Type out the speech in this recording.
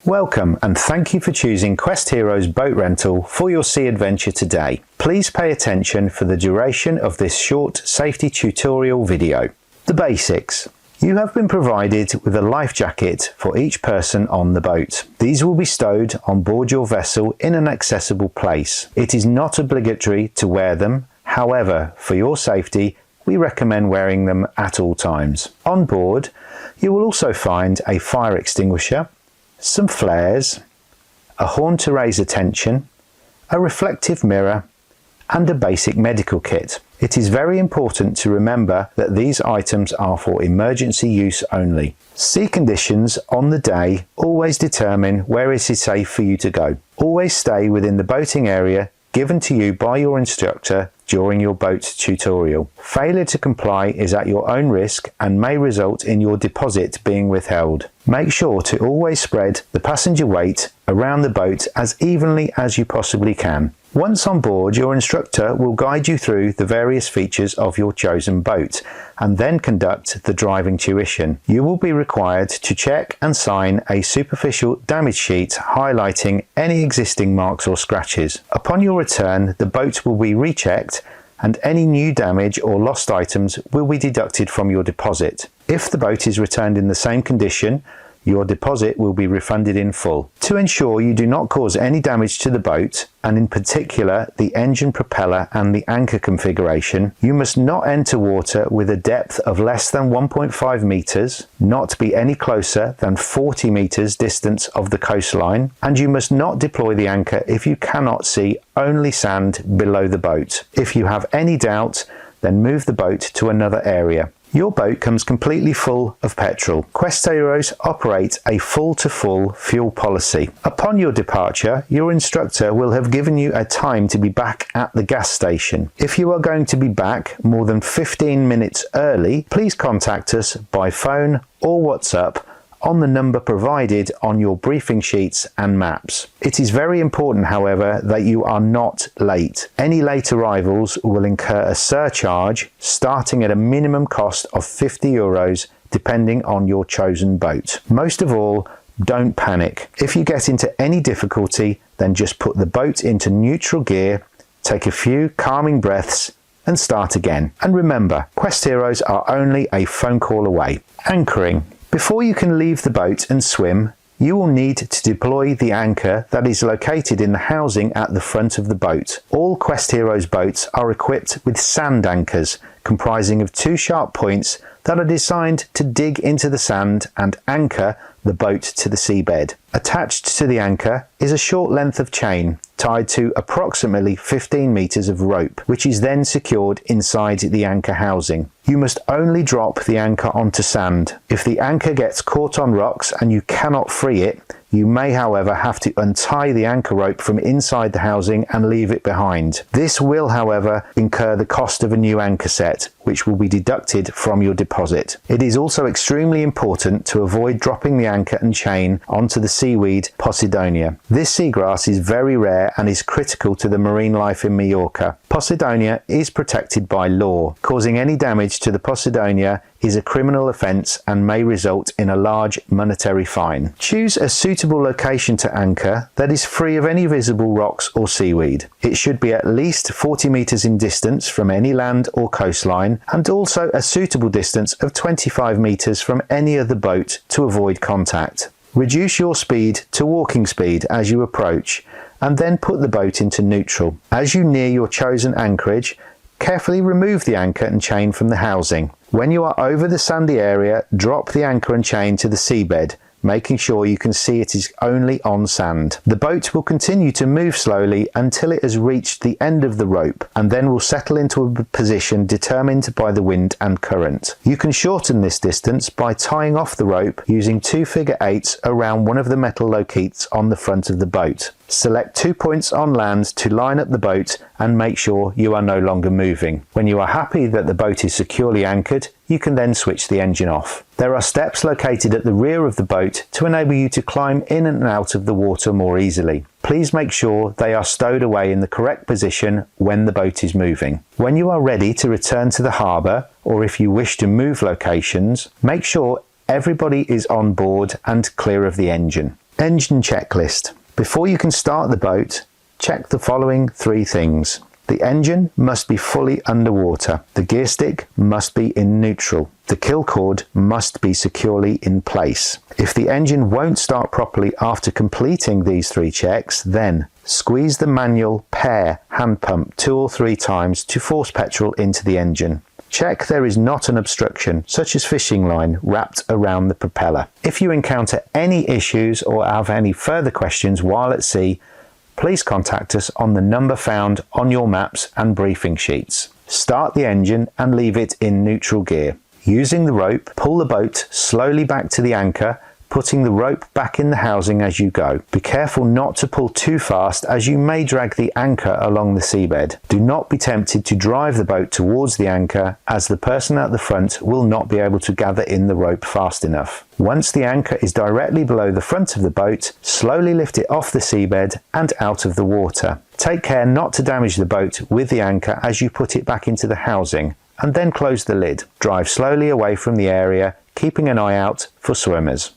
Welcome and thank you for choosing Quest Heroes Boat Rental for your sea adventure today. Please pay attention for the duration of this short safety tutorial video. The basics. You have been provided with a life jacket for each person on the boat. These will be stowed on board your vessel in an accessible place. It is not obligatory to wear them. However, for your safety, we recommend wearing them at all times. On board, you will also find a fire extinguisher, some flares, a horn to raise attention, a reflective mirror, and a basic medical kit. It is very important to remember that these items are for emergency use only. Sea conditions on the day always determine where it is safe for you to go. Always stay within the boating area given to you by your instructor during your boat tutorial. Failure to comply is at your own risk and may result in your deposit being withheld. Make sure to always spread the passenger weight around the boat as evenly as you possibly can. Once on board, your instructor will guide you through the various features of your chosen boat and then conduct the driving tuition. You will be required to check and sign a superficial damage sheet highlighting any existing marks or scratches. Upon your return, the boat will be rechecked and any new damage or lost items will be deducted from your deposit. If the boat is returned in the same condition, your deposit will be refunded in full. To ensure you do not cause any damage to the boat, and in particular the engine propeller and the anchor configuration, you must not enter water with a depth of less than 1.5 meters, not be any closer than 40 meters distance of the coastline, and you must not deploy the anchor if you cannot see only sand below the boat. If you have any doubt, then move the boat to another area. Your boat comes completely full of petrol. Quest Heroes operate a full-to-full fuel policy. Upon your departure, your instructor will have given you a time to be back at the gas station. If you are going to be back more than 15 minutes early, please contact us by phone or WhatsApp on the number provided on your briefing sheets and maps. It is very important, however, that you are not late. Any late arrivals will incur a surcharge starting at a minimum cost of €50 depending on your chosen boat. Most of all, don't panic. If you get into any difficulty, then just put the boat into neutral gear, take a few calming breaths and start again. And remember, Quest Heroes are only a phone call away. Anchoring. Before you can leave the boat and swim, you will need to deploy the anchor that is located in the housing at the front of the boat. All Quest Heroes boats are equipped with sand anchors comprising of two sharp points that are designed to dig into the sand and anchor the boat to the seabed. Attached to the anchor is a short length of chain tied to approximately 15 meters of rope, which is then secured inside the anchor housing. You must only drop the anchor onto sand. If the anchor gets caught on rocks and you cannot free it, you may, however, have to untie the anchor rope from inside the housing and leave it behind. This will, however, incur the cost of a new anchor set, which will be deducted from your deposit. It is also extremely important to avoid dropping the anchor and chain onto the seaweed Posidonia. This seagrass is very rare and is critical to the marine life in Mallorca. Posidonia is protected by law. Causing any damage to the Posidonia is a criminal offence and may result in a large monetary fine. Choose a suitable location to anchor that is free of any visible rocks or seaweed. It should be at least 40 meters in distance from any land or coastline and also a suitable distance of 25 meters from any other boat to avoid contact. Reduce your speed to walking speed as you approach and then put the boat into neutral. As you near your chosen anchorage, carefully remove the anchor and chain from the housing. When you are over the sandy area, drop the anchor and chain to the seabed, making sure you can see it is only on sand. The boat will continue to move slowly until it has reached the end of the rope and then will settle into a position determined by the wind and current. You can shorten this distance by tying off the rope using 2 figure 8s around one of the metal locates on the front of the boat. Select 2 points on land to line up the boat and make sure you are no longer moving. When you are happy that the boat is securely anchored, you can then switch the engine off. There are steps located at the rear of the boat to enable you to climb in and out of the water more easily. Please make sure they are stowed away in the correct position when the boat is moving. When you are ready to return to the harbour, or if you wish to move locations, make sure everybody is on board and clear of the engine. Engine checklist. Before you can start the boat, check the following 3 things. The engine must be fully underwater. The gear stick must be in neutral. The kill cord must be securely in place. If the engine won't start properly after completing these 3 checks, then squeeze the manual pair hand pump 2 or 3 times to force petrol into the engine. Check there is not an obstruction, such as fishing line, wrapped around the propeller. If you encounter any issues or have any further questions while at sea, please contact us on the number found on your maps and briefing sheets. Start the engine and leave it in neutral gear. Using the rope, pull the boat slowly back to the anchor, putting the rope back in the housing as you go. Be careful not to pull too fast, as you may drag the anchor along the seabed. Do not be tempted to drive the boat towards the anchor, as the person at the front will not be able to gather in the rope fast enough. Once the anchor is directly below the front of the boat, slowly lift it off the seabed and out of the water. Take care not to damage the boat with the anchor as you put it back into the housing, and then close the lid. Drive slowly away from the area, keeping an eye out for swimmers.